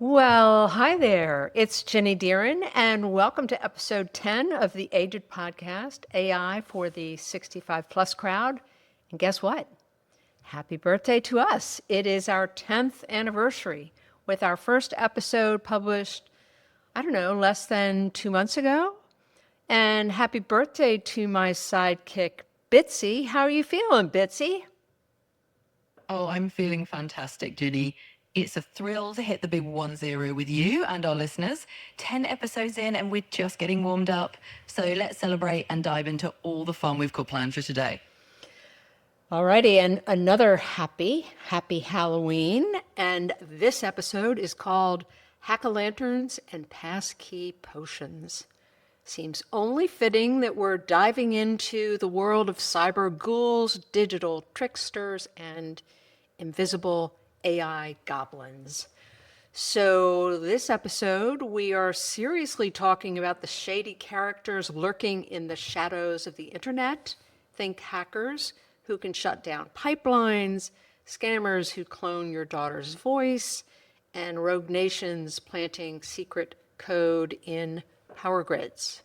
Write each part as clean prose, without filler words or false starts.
Well, hi there. It's Ginny Deerin, and welcome to episode 10 of the aiGED podcast, AI for the 65 plus crowd. And guess what? Happy birthday to us. It is our 10th anniversary with our first episode published, I don't know, less than 2 months ago. And happy birthday to my sidekick, Bitsy. How are you feeling, Bitsy? Oh, I'm feeling fantastic, Judy. It's a thrill to hit the big 1-0 with you and our listeners. 10 episodes in, and we're just getting warmed up. So let's celebrate and dive into all the fun we've got planned for today. Alrighty, and another happy Halloween. And this episode is called Hack-O-Lanterns and Passkey Potions. Seems only fitting that we're diving into the world of cyber ghouls, digital tricksters, and invisible AI goblins. So, this episode, we are seriously talking about the shady characters lurking in the shadows of the internet. Think hackers who can shut down pipelines, scammers who clone your daughter's voice, and rogue nations planting secret code in power grids.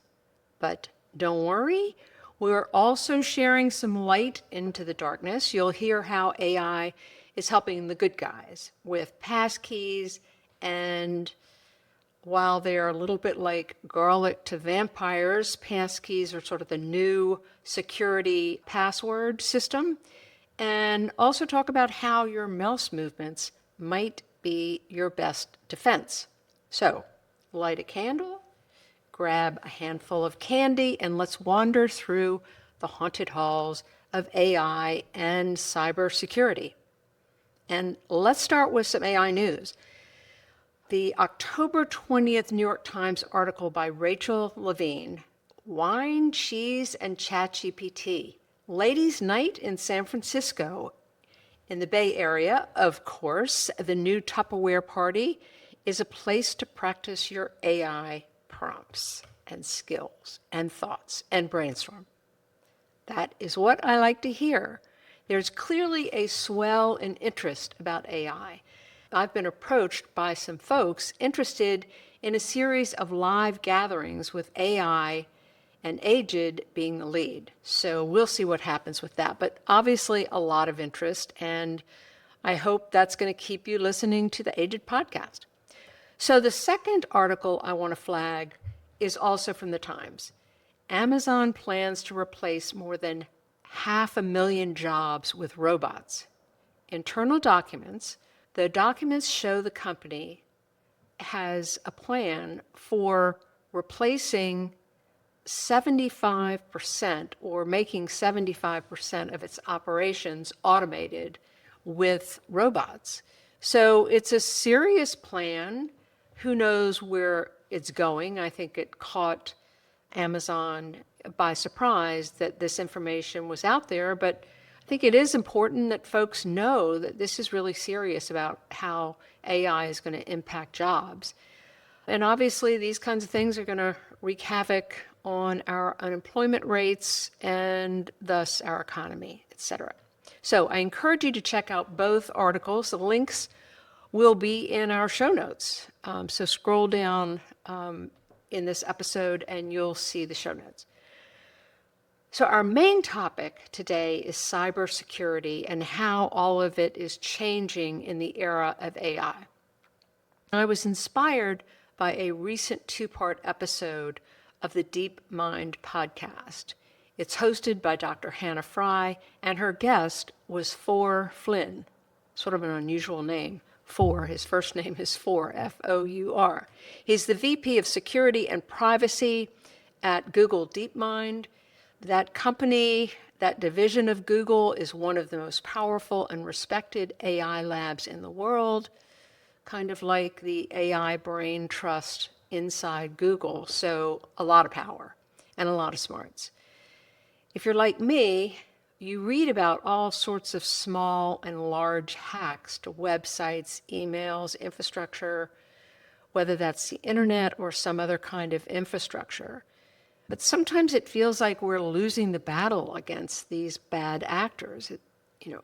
But don't worry, we're also sharing some light into the darkness. You'll hear how AI is helping the good guys with passkeys, and while they're a little bit like garlic to vampires, passkeys are sort of the new security password system. And also talk about how your mouse movements might be your best defense. So, light a candle, grab a handful of candy, and let's wander through the haunted halls of AI and cybersecurity. And let's start with some AI news. The October 20th New York Times article by Rachel Levin, Wine, Cheese, and ChatGPT, Ladies' Night in San Francisco. In the Bay Area, of course, the new Tupperware party is a place to practice your AI prompts and skills and thoughts and brainstorm. That is what I like to hear. There's clearly a swell in interest about AI. I've been approached by some folks interested in a series of live gatherings with AI and aiGED being the lead. So we'll see what happens with that. But obviously a lot of interest, and I hope that's going to keep you listening to the aiGED podcast. So the second article I want to flag is also from the Times. Amazon plans to replace more than 500,000 jobs with robots. Internal documents, the documents show the company has a plan for replacing 75% or making 75% of its operations automated with robots. So it's a serious plan. Who knows where it's going? I think it caught Amazon by surprise that this information was out there, but I think it is important that folks know that this is really serious about how AI is going to impact jobs. And obviously, these kinds of things are going to wreak havoc on our unemployment rates and thus our economy, etc. So I encourage you to check out both articles. The links will be in our show notes. So scroll down in this episode and you'll see the show notes. So our main topic today is cybersecurity and how all of it is changing in the era of AI. I was inspired by a recent two-part episode of the Deep Mind podcast. It's hosted by Dr. Hannah Fry, and her guest was For Flynn, sort of an unusual name. For, his first name is For, F-O-U-R. He's the VP of Security and Privacy at Google DeepMind. That company, that division of Google, is one of the most powerful and respected AI labs in the world, kind of like the AI brain trust inside Google. So a lot of power and a lot of smarts. If you're like me, you read about all sorts of small and large hacks to websites, emails, infrastructure, whether that's the internet or some other kind of infrastructure. But sometimes it feels like we're losing the battle against these bad actors.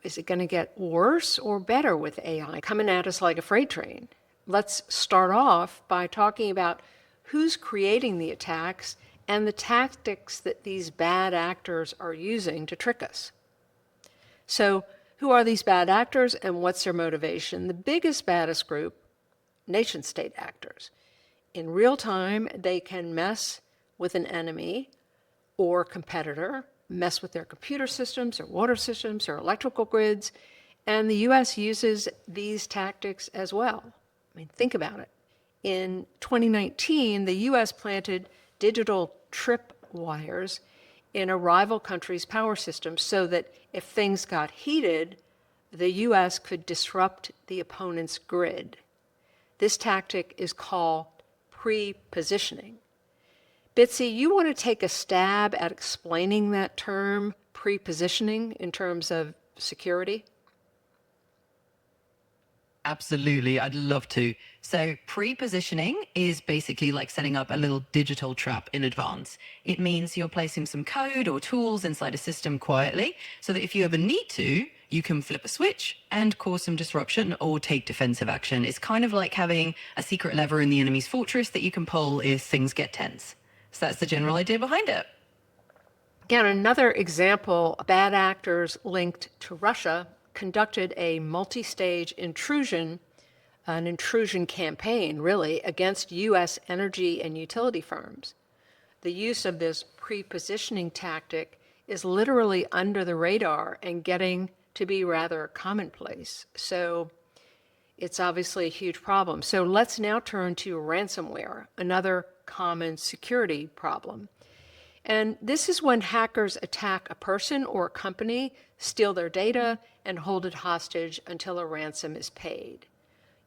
Is it going to get worse or better with AI coming at us like a freight train? let's start off by talking about who's creating the attacks and the tactics that these bad actors are using to trick us. So, who are these bad actors and what's their motivation? The biggest, baddest group, nation-state actors. In real time, they can mess with an enemy or competitor, mess with their computer systems or water systems or electrical grids, and the U.S. uses these tactics as well. I mean, think about it. In 2019, the U.S. planted digital trip wires in a rival country's power system so that if things got heated, the U.S. could disrupt the opponent's grid. This tactic is called pre-positioning. Bitsy, you want to take a stab at explaining that term, pre-positioning, in terms of security? Absolutely, I'd love to. So, pre-positioning is basically like setting up a little digital trap in advance. It means you're placing some code or tools inside a system quietly so that if you ever need to, you can flip a switch and cause some disruption or take defensive action. It's kind of like having a secret lever in the enemy's fortress that you can pull if things get tense. So that's the general idea behind it. Again, another example, bad actors linked to Russia conducted a multi-stage intrusion, an intrusion campaign, really, against U.S. energy and utility firms. The use of this pre-positioning tactic is literally under the radar and getting to be rather commonplace. So it's obviously a huge problem. So let's now turn to ransomware, another common security problem. And this is when hackers attack a person or a company, steal their data, and hold it hostage until a ransom is paid.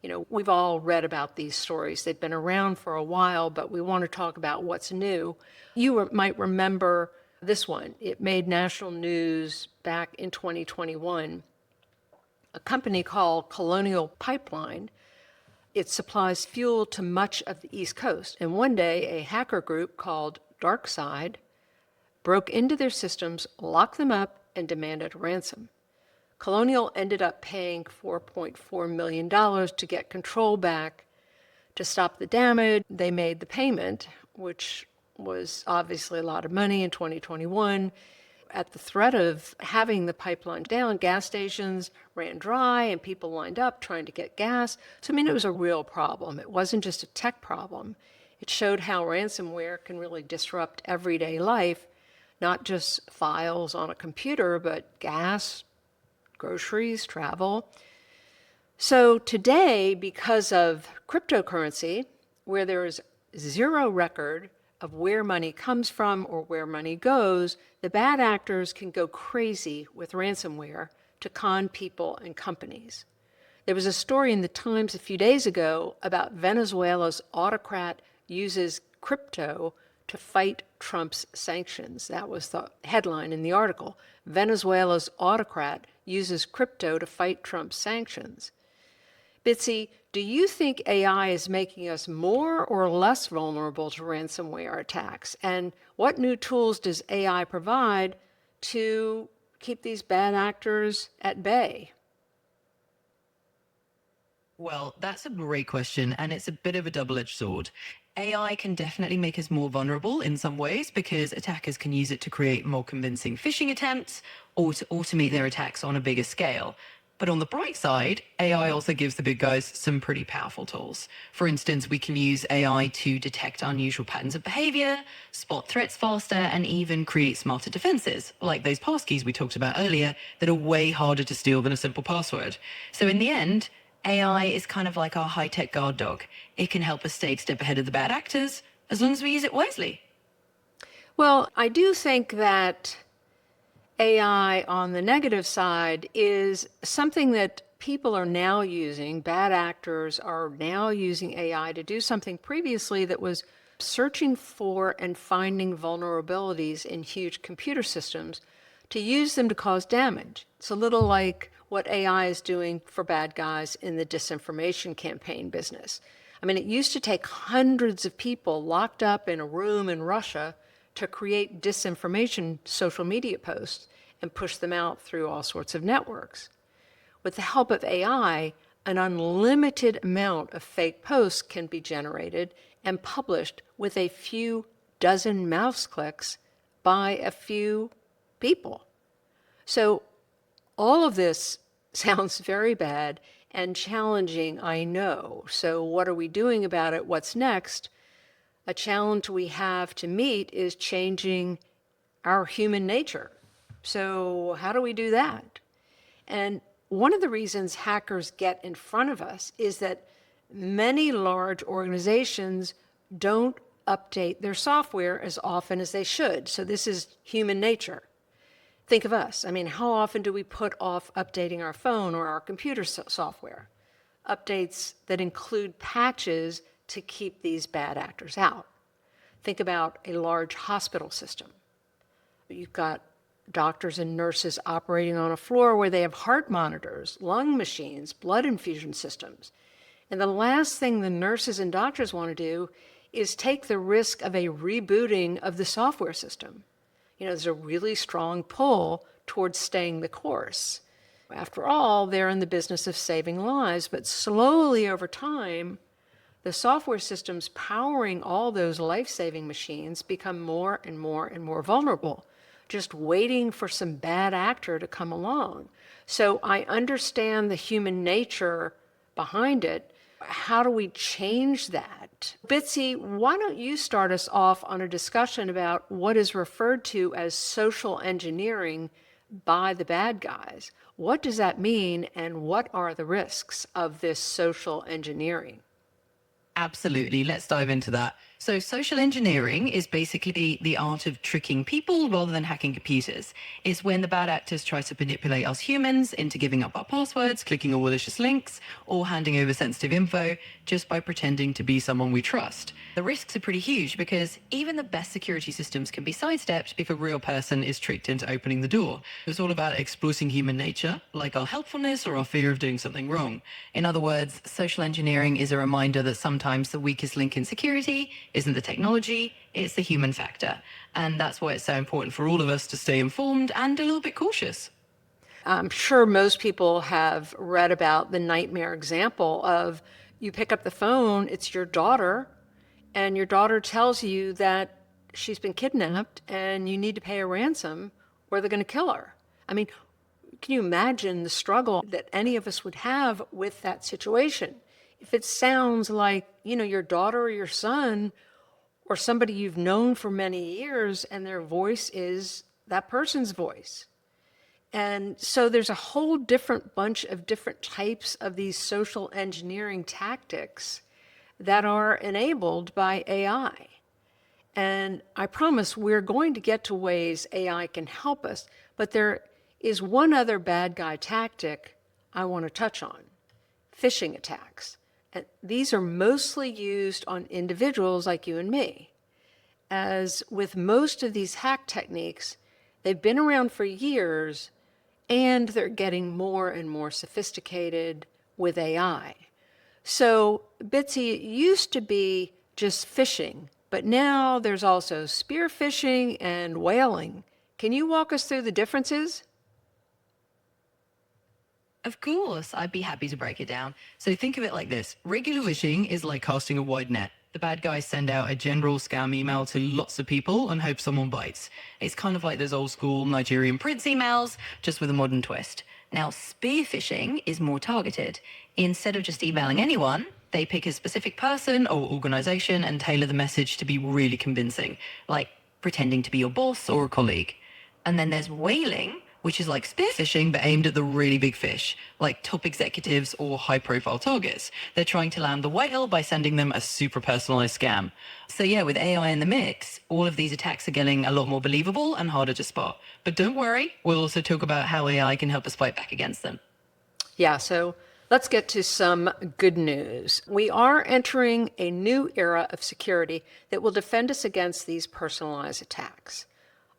You know, we've all read about these stories. They've been around for a while, but we want to talk about what's new. You might remember this one. It made national news back in 2021. A company called Colonial Pipeline, it supplies fuel to much of the East Coast. And one day, a hacker group called DarkSide broke into their systems, locked them up, and demanded a ransom. Colonial ended up paying $4.4 million to get control back. To stop the damage, they made the payment, which was obviously a lot of money in 2021. At the threat of having the pipeline down, gas stations ran dry and people lined up trying to get gas. So, I mean, it was a real problem. It wasn't just a tech problem. It showed how ransomware can really disrupt everyday life, not just files on a computer, but gas, groceries, travel. So today, because of cryptocurrency, where there is zero record of where money comes from or where money goes, the bad actors can go crazy with ransomware to con people and companies. There was a story in the Times a few days ago about Venezuela's autocrat uses crypto to fight Trump's sanctions. That was the headline in the article. Venezuela's autocrat uses crypto to fight Trump's sanctions. Bitsy, do you think AI is making us more or less vulnerable to ransomware attacks? And what new tools does AI provide to keep these bad actors at bay? Well, that's a great question, and it's a bit of a double-edged sword. AI can definitely make us more vulnerable in some ways because attackers can use it to create more convincing phishing attempts or to automate their attacks on a bigger scale. But on the bright side, AI also gives the big guys some pretty powerful tools. For instance, we can use AI to detect unusual patterns of behavior, spot threats faster, and even create smarter defenses, like those passkeys we talked about earlier that are way harder to steal than a simple password. So in the end, AI is kind of like our high-tech guard dog. It can help us stay a step ahead of the bad actors as long as we use it wisely. Well, I do think that AI on the negative side is something that people are now using, bad actors are now using AI to do something previously that was searching for and finding vulnerabilities in huge computer systems to use them to cause damage. It's a little like what AI is doing for bad guys in the disinformation campaign business. I mean, it used to take hundreds of people locked up in a room in Russia to create disinformation social media posts and push them out through all sorts of networks. With the help of AI, an unlimited amount of fake posts can be generated and published with a few dozen mouse clicks by a few people. So all of this sounds very bad and challenging, I know. So what are we doing about it? What's next? A challenge we have to meet is changing our human nature. So how do we do that? And one of the reasons hackers get in front of us is that many large organizations don't update their software as often as they should. So this is human nature. Think of us. I mean, how often do we put off updating our phone or our computer software? Updates that include patches to keep these bad actors out. Think about a large hospital system. You've got doctors and nurses operating on a floor where they have heart monitors, lung machines, blood infusion systems. And the last thing the nurses and doctors want to do is take the risk of a rebooting of the software system. There's a really strong pull towards staying the course. After all, they're in the business of saving lives, but slowly over time, the software systems powering all those life-saving machines become more and more and more vulnerable, just waiting for some bad actor to come along. So I understand the human nature behind it. How do we change that? Bitsy, why don't you start us off on a discussion about what is referred to as social engineering by the bad guys? What does that mean, and what are the risks of this social engineering? Absolutely. Let's dive into that. So social engineering is basically the art of tricking people rather than hacking computers. It's when the bad actors try to manipulate us humans into giving up our passwords, clicking on malicious links, or handing over sensitive info just by pretending to be someone we trust. The risks are pretty huge because even the best security systems can be sidestepped if a real person is tricked into opening the door. It's all about exploiting human nature, like our helpfulness or our fear of doing something wrong. In other words, social engineering is a reminder that sometimes the weakest link in security isn't the technology, it's the human factor. And that's why it's so important for all of us to stay informed and a little bit cautious. I'm sure most people have read about the nightmare example of you pick up the phone, it's your daughter, and your daughter tells you that she's been kidnapped and you need to pay a ransom or they're going to kill her. I mean, can you imagine the struggle that any of us would have with that situation? If it sounds like, your daughter or your son or somebody you've known for many years and their voice is that person's voice. And so there's a whole different bunch of different types of these social engineering tactics that are enabled by AI. And I promise we're going to get to ways AI can help us, but there is one other bad guy tactic I want to touch on: phishing attacks. And these are mostly used on individuals like you and me. As with most of these hack techniques, they've been around for years and they're getting more and more sophisticated with AI. So, Bitsy, it used to be just phishing, but now there's also spear phishing and whaling. Can you walk us through the differences? Of course, I'd be happy to break it down. So think of it like this. Regular phishing is like casting a wide net. The bad guys send out a general scam email to lots of people and hope someone bites. It's kind of like those old school Nigerian prince emails, just with a modern twist. Now, spear phishing is more targeted. Instead of just emailing anyone, they pick a specific person or organization and tailor the message to be really convincing, like pretending to be your boss or a colleague. And then there's whaling, which is like spearfishing, but aimed at the really big fish, like top executives or high-profile targets. They're trying to land the whale by sending them a super personalized scam. So yeah, with AI in the mix, all of these attacks are getting a lot more believable and harder to spot. But don't worry, we'll also talk about how AI can help us fight back against them. Yeah, so let's get to some good news. We are entering a new era of security that will defend us against these personalized attacks.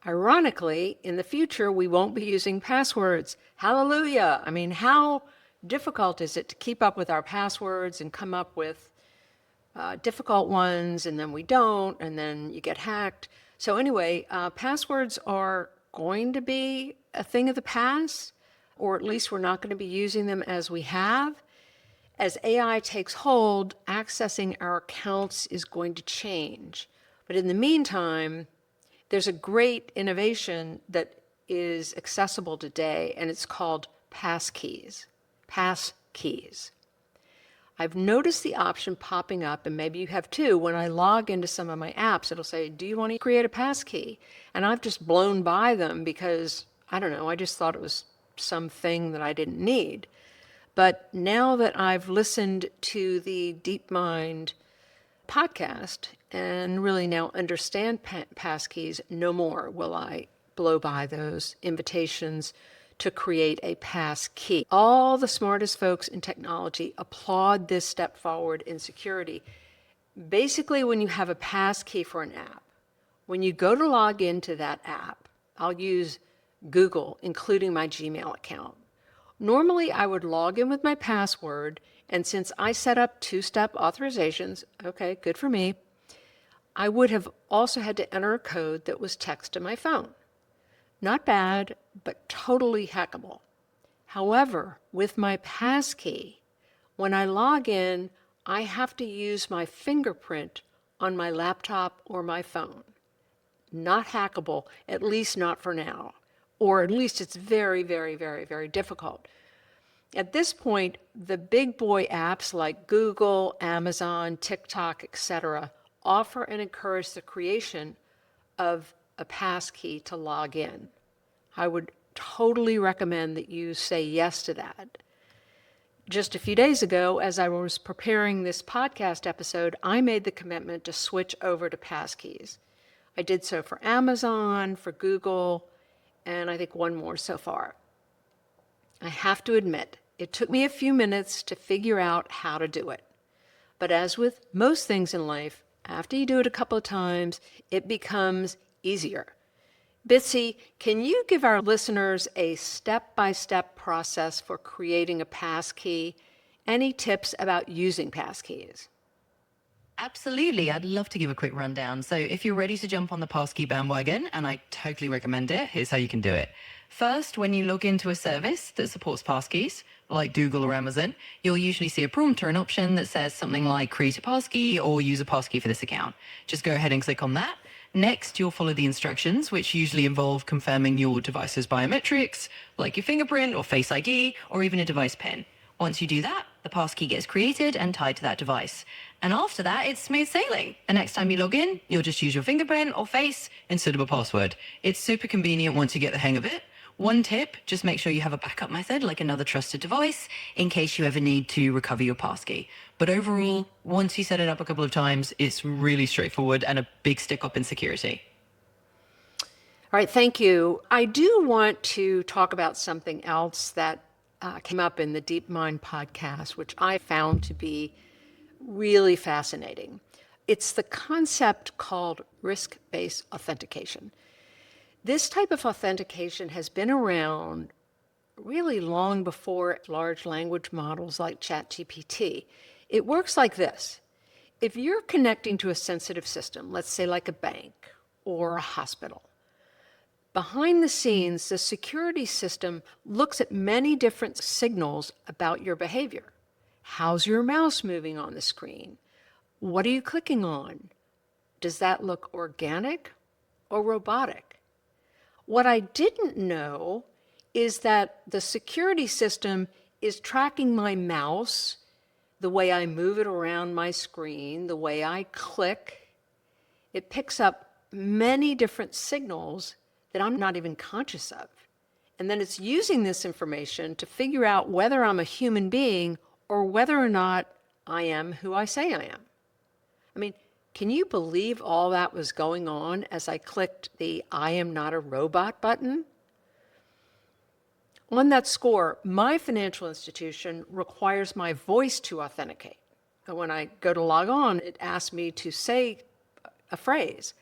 Ironically, in the future, we won't be using passwords. Hallelujah! I mean, how difficult is it to keep up with our passwords and come up with difficult ones, and then we don't, and then you get hacked. So anyway, passwords are going to be a thing of the past, or at least we're not going to be using them as we have. As AI takes hold, accessing our accounts is going to change. But in the meantime, there's a great innovation that is accessible today, and it's called Passkeys. Passkeys. I've noticed the option popping up, and maybe you have too. When I log into some of my apps, it'll say, do you want to create a passkey? And I've just blown by them because, I don't know, I just thought it was something that I didn't need. But now that I've listened to the DeepMind podcast and really now understand passkeys, no more will I blow by those invitations to create a passkey. All the smartest folks in technology applaud this step forward in security. Basically, when you have a passkey for an app, when you go to log into that app, I'll use Google, including my Gmail account. Normally, I would log in with my password, and since I set up two-step authorizations, okay, good for me, I would have also had to enter a code that was text to my phone. Not bad, but totally hackable. However, with my passkey, when I log in, I have to use my fingerprint on my laptop or my phone. Not hackable, at least not for now. Or at least it's very, very, very, very difficult. At this point, the big boy apps like Google, Amazon, TikTok, etc., offer and encourage the creation of a passkey to log in. I would totally recommend that you say yes to that. Just a few days ago, as I was preparing this podcast episode, I made the commitment to switch over to passkeys. I did so for Amazon, for Google, and I think one more so far. I have to admit, it took me a few minutes to figure out how to do it. But as with most things in life, after you do it a couple of times, it becomes easier. Bitsy, can you give our listeners a step-by-step process for creating a passkey? Any tips about using passkeys? Absolutely. I'd love to give a quick rundown. So if you're ready to jump on the Passkey bandwagon, and I totally recommend it, here's how you can do it. First, when you log into a service that supports Passkeys, like Google or Amazon, you'll usually see a prompt or an option that says something like create a passkey or use a passkey for this account. Just go ahead and click on that. Next, you'll follow the instructions, which usually involve confirming your device's biometrics, like your fingerprint or Face ID, or even a device PIN. Once you do that, the passkey gets created and tied to that device. And after that, it's smooth sailing. The next time you log in, you'll just use your fingerprint or face instead of a password. It's super convenient once you get the hang of it. One tip, just make sure you have a backup method like another trusted device in case you ever need to recover your passkey. But overall, once you set it up a couple of times, it's really straightforward and a big stick up in security. All right, thank you. I do want to talk about something else that came up in the DeepMind podcast, which I found to be really fascinating. It's the concept called risk-based authentication. This type of authentication has been around really long before large language models like ChatGPT. It works like this. If you're connecting to a sensitive system, let's say like a bank or a hospital, behind the scenes, the security system looks at many different signals about your behavior. How's your mouse moving on the screen? What are you clicking on? Does that look organic or robotic? What I didn't know is that the security system is tracking my mouse, the way I move it around my screen, the way I click. It picks up many different signals that I'm not even conscious of. And then it's using this information to figure out whether I'm a human being or whether or not I am who I say I am. I mean, can you believe all that was going on as I clicked the I am not a robot button? On that score, my financial institution requires my voice to authenticate. And when I go to log on, it asks me to say a phrase.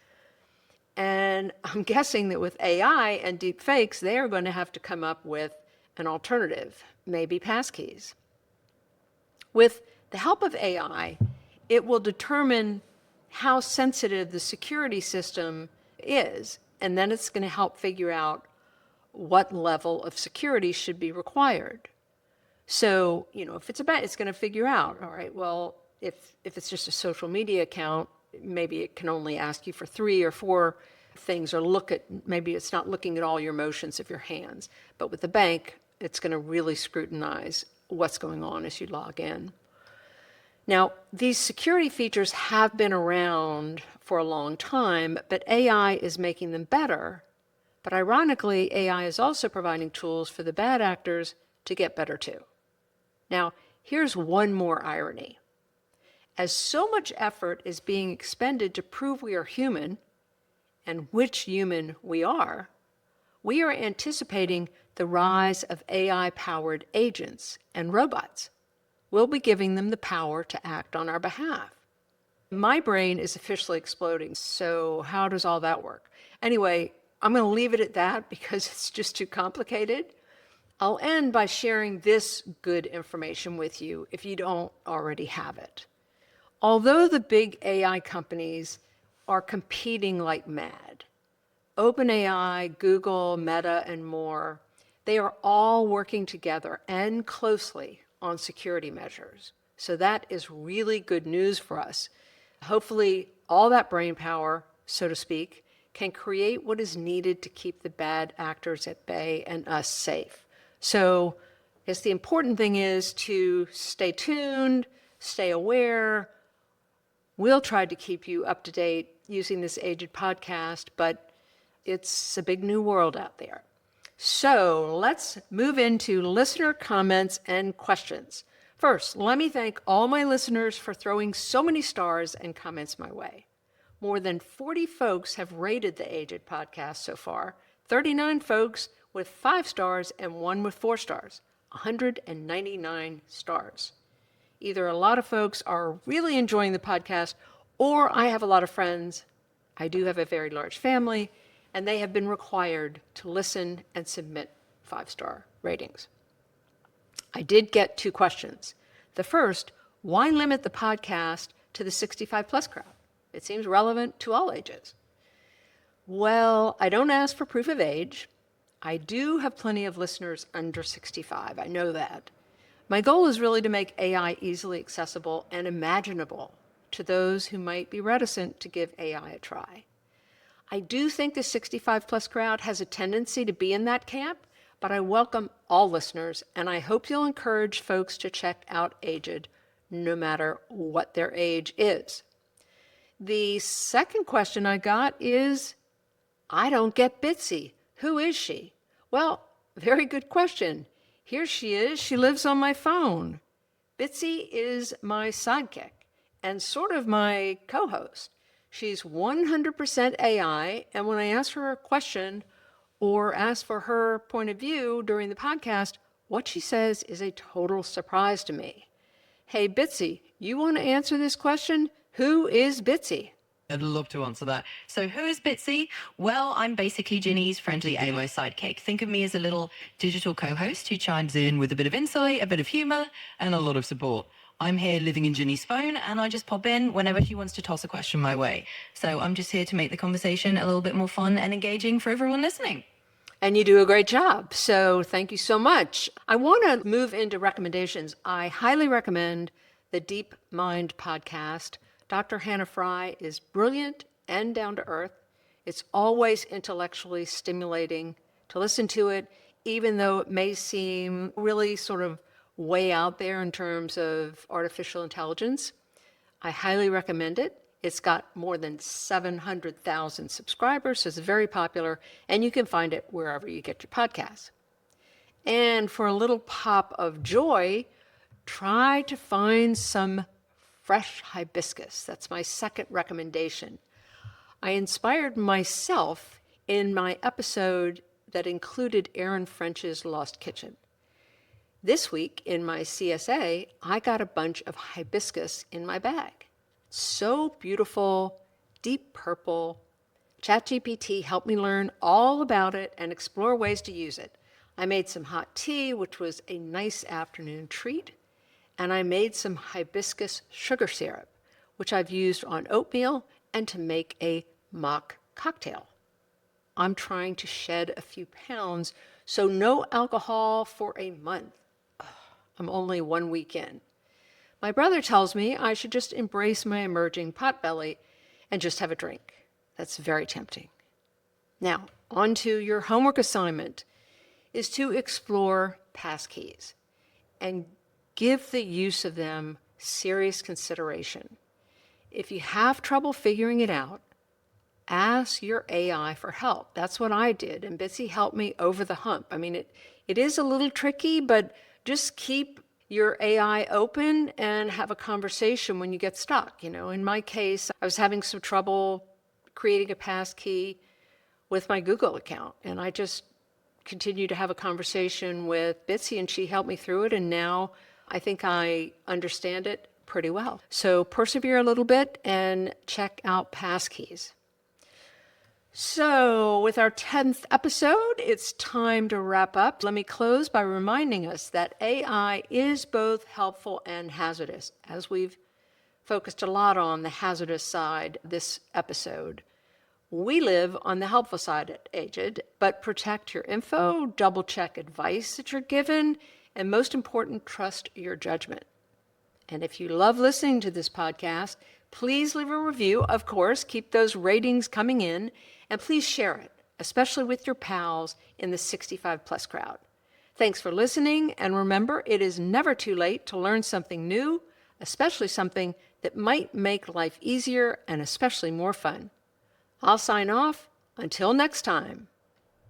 And I'm guessing that with AI and deepfakes, they are going to have to come up with an alternative, maybe passkeys. With the help of AI, it will determine how sensitive the security system is, and then it's going to help figure out what level of security should be required. So, if it's a bank, it's going to figure out, all right, well, if it's just a social media account, maybe it can only ask you for 3 or 4 things, or maybe it's not looking at all your motions of your hands. But with the bank, it's going to really scrutinize what's going on as you log in. Now, these security features have been around for a long time, but AI is making them better. But ironically, AI is also providing tools for the bad actors to get better too. Now, here's one more irony. As so much effort is being expended to prove we are human, and which human we are anticipating the rise of AI-powered agents and robots. We'll be giving them the power to act on our behalf. My brain is officially exploding, so how does all that work? Anyway, I'm going to leave it at that because it's just too complicated. I'll end by sharing this good information with you if you don't already have it. Although the big AI companies are competing like mad, OpenAI, Google, Meta, and more, they are all working together and closely on security measures. So that is really good news for us. Hopefully, all that brain power, so to speak, can create what is needed to keep the bad actors at bay and us safe. So I guess the important thing is to stay tuned, stay aware. We'll try to keep you up to date using this aiGED podcast, but it's a big new world out there. So let's move into listener comments and questions. First, let me thank all my listeners for throwing so many stars and comments my way. More than 40 folks have rated the aiGED podcast so far, 39 folks with 5 stars and 1 with 4 stars, 199 stars. Either a lot of folks are really enjoying the podcast, or I have a lot of friends. I do have a very large family, and they have been required to listen and submit 5-star ratings. I did get 2 questions. The first, why limit the podcast to the 65 plus crowd? It seems relevant to all ages. Well, I don't ask for proof of age. I do have plenty of listeners under 65, I know that. My goal is really to make AI easily accessible and imaginable to those who might be reticent to give AI a try. I do think the 65 plus crowd has a tendency to be in that camp, but I welcome all listeners, and I hope you'll encourage folks to check out aiGED, no matter what their age is. The second question I got is, I don't get Bitsy. Who is she? Well, very good question. Here she is. She lives on my phone. Bitsy is my sidekick and sort of my co-host. She's 100% AI, and when I ask her a question or ask for her point of view during the podcast, what she says is a total surprise to me. Hey, Bitsy, you want to answer this question? Who is Bitsy? I'd love to answer that. So who is Bitsy? Well, I'm basically Ginny's friendly AI sidekick. Think of me as a little digital co-host who chimes in with a bit of insight, a bit of humor, and a lot of support. I'm here living in Ginny's phone, and I just pop in whenever she wants to toss a question my way. So I'm just here to make the conversation a little bit more fun and engaging for everyone listening. And you do a great job, so thank you so much. I want to move into recommendations. I highly recommend the Deep Mind podcast. Dr. Hannah Fry is brilliant and down to earth. It's always intellectually stimulating to listen to it, even though it may seem really sort of way out there in terms of artificial intelligence. I highly recommend it. It's got more than 700,000 subscribers, so it's very popular, and you can find it wherever you get your podcasts. And for a little pop of joy, try to find some fresh hibiscus. That's my second recommendation. I inspired myself in my episode that included Aaron French's Lost Kitchen. This week in my CSA, I got a bunch of hibiscus in my bag. So beautiful, deep purple. ChatGPT helped me learn all about it and explore ways to use it. I made some hot tea, which was a nice afternoon treat, and I made some hibiscus sugar syrup, which I've used on oatmeal and to make a mock cocktail. I'm trying to shed a few pounds, so no alcohol for a month. I'm only 1 week in. My brother tells me I should just embrace my emerging potbelly and just have a drink. That's very tempting. Now, on to your homework assignment is to explore passkeys and give the use of them serious consideration. If you have trouble figuring it out, ask your AI for help. That's what I did, and Bitsy helped me over the hump. I mean, it is a little tricky, but just keep your AI open and have a conversation when you get stuck. In my case, I was having some trouble creating a passkey with my Google account, and I just continued to have a conversation with Bitsy, and she helped me through it, and now I think I understand it pretty well. So persevere a little bit and check out Passkeys. So, with our 10th episode, it's time to wrap up. Let me close by reminding us that AI is both helpful and hazardous, as we've focused a lot on the hazardous side this episode. We live on the helpful side at aiGED, but protect your info, double-check advice that you're given, and most important, trust your judgment. And if you love listening to this podcast, please leave a review. Of course, keep those ratings coming in, and please share it, especially with your pals in the 65-plus crowd. Thanks for listening, and remember, it is never too late to learn something new, especially something that might make life easier and especially more fun. I'll sign off. Until next time.